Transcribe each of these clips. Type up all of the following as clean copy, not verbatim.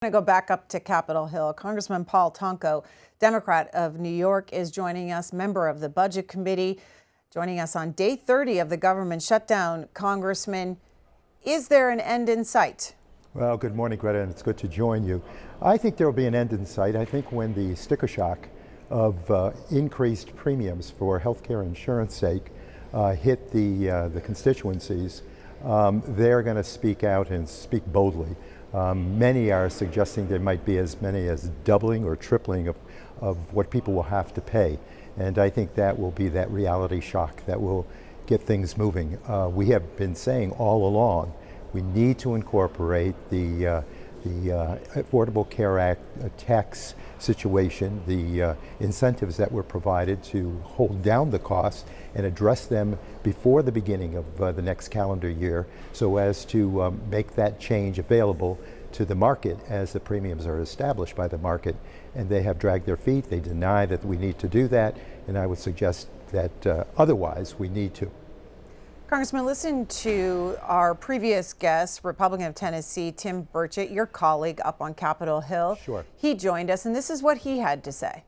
I'm going to go back up to Capitol Hill. Congressman Paul Tonko, Democrat of New York, is joining us, member of the Budget Committee, joining us on day 30 of the government shutdown. Congressman, is there an end in sight? Well, good morning, Greta, and it's good to join you. I think there will be an end in sight. I think when the sticker shock of increased premiums for healthcare insurance sake hit the constituencies, they're going to speak out and speak boldly. Many are suggesting there might be as many as doubling or tripling of what people will have to pay. And I think that will be that reality shock that will get things moving. We have been saying all along, we need to incorporate the Affordable Care Act tax situation, the incentives that were provided to hold down the costs and address them before the beginning of the next calendar year, so as to make that change available to the market as the premiums are established by the market. And they have dragged their feet. They deny that we need to do that, and I would suggest that otherwise we need to. Congressman, listen to our previous guest, Republican of Tennessee, Tim Burchett, your colleague up on Capitol Hill. Sure. He joined us, and this is what he had to say.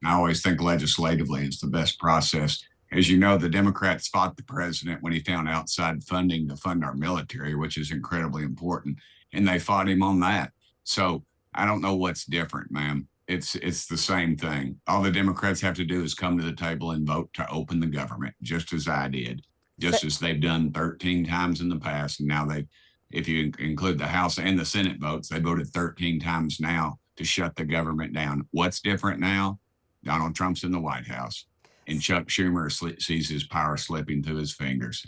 I always think legislatively is the best process. As you know, the Democrats fought the president when he found outside funding to fund our military, which is incredibly important, and they fought him on that. So I don't know what's different, ma'am. It's the same thing. All the Democrats have to do is come to the table and vote to open the government, just as I did. Just as they've done 13 times in the past. And now if you include the House and the Senate votes, they voted 13 times now to shut the government down. What's different now? Donald Trump's in the White House, and Chuck Schumer sees his power slipping through his fingers.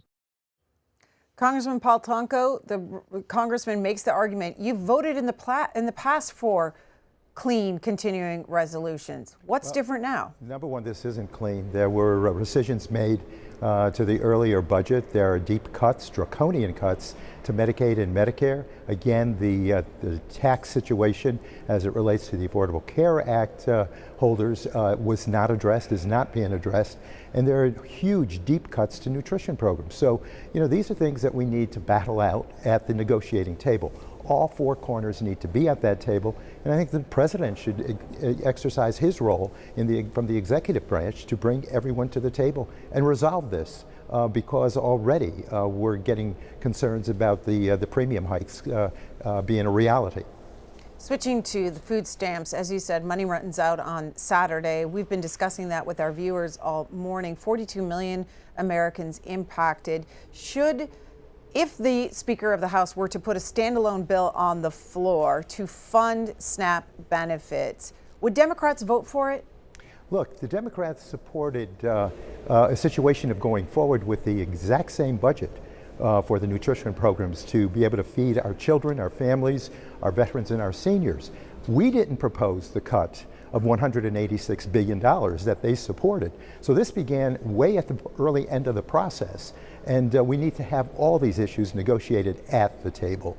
Congressman Paul Tonko, the congressman makes the argument, you've voted in the past for clean continuing resolutions. What's different now? Number one, this isn't clean. There were rescissions made to the earlier budget. There are deep cuts, draconian cuts to Medicaid and Medicare. Again, the tax situation as it relates to the Affordable Care Act holders was not addressed, is not being addressed. And there are huge, deep cuts to nutrition programs. So, these are things that we need to battle out at the negotiating table. All four corners need to be at that table, and I think the president should exercise his role from the executive branch to bring everyone to the table and resolve this, because already we're getting concerns about the premium hikes being a reality. Switching to the food stamps, as you said, money runs out on Saturday. We've been discussing that with our viewers all morning. 42 million Americans impacted. If the Speaker of the House were to put a standalone bill on the floor to fund SNAP benefits, would Democrats vote for it? Look, the Democrats supported a situation of going forward with the exact same budget for the nutrition programs to be able to feed our children, our families, our veterans, and our seniors. We didn't propose the cut of $186 billion that they supported. So this began way at the early end of the process, and we need to have all these issues negotiated at the table.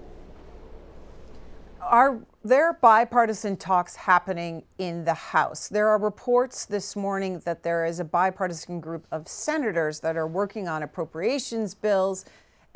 Are there bipartisan talks happening in the House? There are reports this morning that there is a bipartisan group of senators that are working on appropriations bills,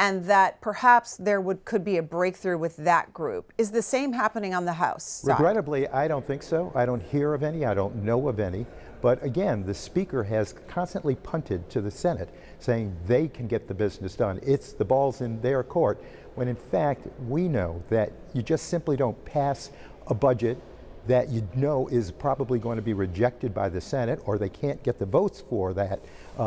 and that perhaps there could be a breakthrough with that group. Is the same happening on the House side? Regrettably, I don't think so. I don't hear of any. I don't know of any. But again, the Speaker has constantly punted to the Senate, saying they can get the business done. The ball's in their court, when in fact, we know that you just simply don't pass a budget that is probably going to be rejected by the Senate, or they can't get the votes for that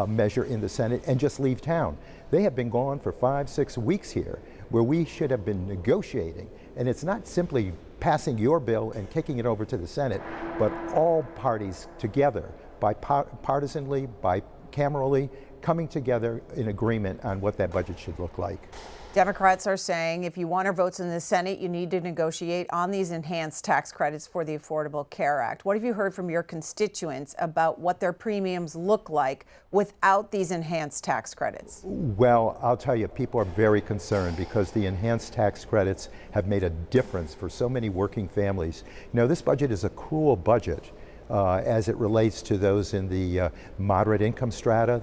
measure in the Senate, and just leave town. They have been gone for 5-6 weeks here, where we should have been negotiating. And it's not simply passing your bill and kicking it over to the Senate, but all parties together, bipartisanly, bicamerally, coming together in agreement on what that budget should look like. Democrats are saying if you want our votes in the Senate, you need to negotiate on these enhanced tax credits for the Affordable Care Act. What have you heard from your constituents about what their premiums look like without these enhanced tax credits? Well, I'll tell you, people are very concerned because the enhanced tax credits have made a difference for so many working families. This budget is a cruel budget. As it relates to those in the moderate income strata,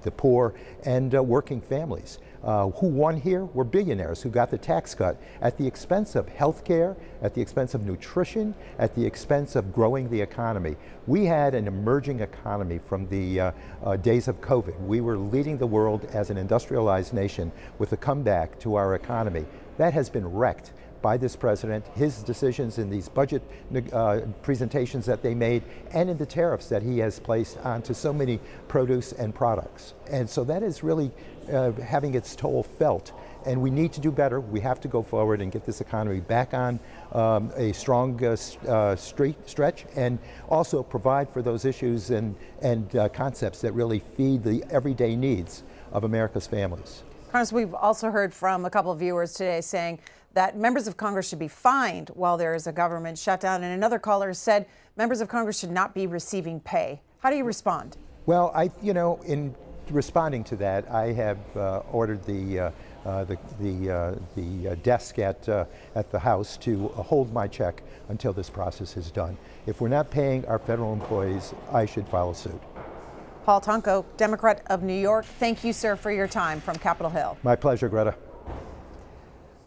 the poor, and working families. who won here were billionaires who got the tax cut at the expense of health care, at the expense of nutrition, at the expense of growing the economy. We had an emerging economy from the days of COVID. We were leading the world as an industrialized nation with a comeback to our economy. That has been wrecked by this president, his decisions in these budget presentations that they made, and in the tariffs that he has placed onto so many produce and products. And so that is really having its toll felt. And we need to do better. We have to go forward and get this economy back on a strong stretch, and also provide for those issues and concepts that really feed the everyday needs of America's families. Congressman, we've also heard from a couple of viewers today saying that members of Congress should be fined while there is a government shutdown, and another caller said members of Congress should not be receiving pay. How do you respond? Well, in responding to that, I have ordered the desk at the House to hold my check until this process is done. If we're not paying our federal employees, I should file a suit. Paul Tonko, Democrat of New York, thank you, sir, for your time from Capitol Hill. My pleasure, Greta.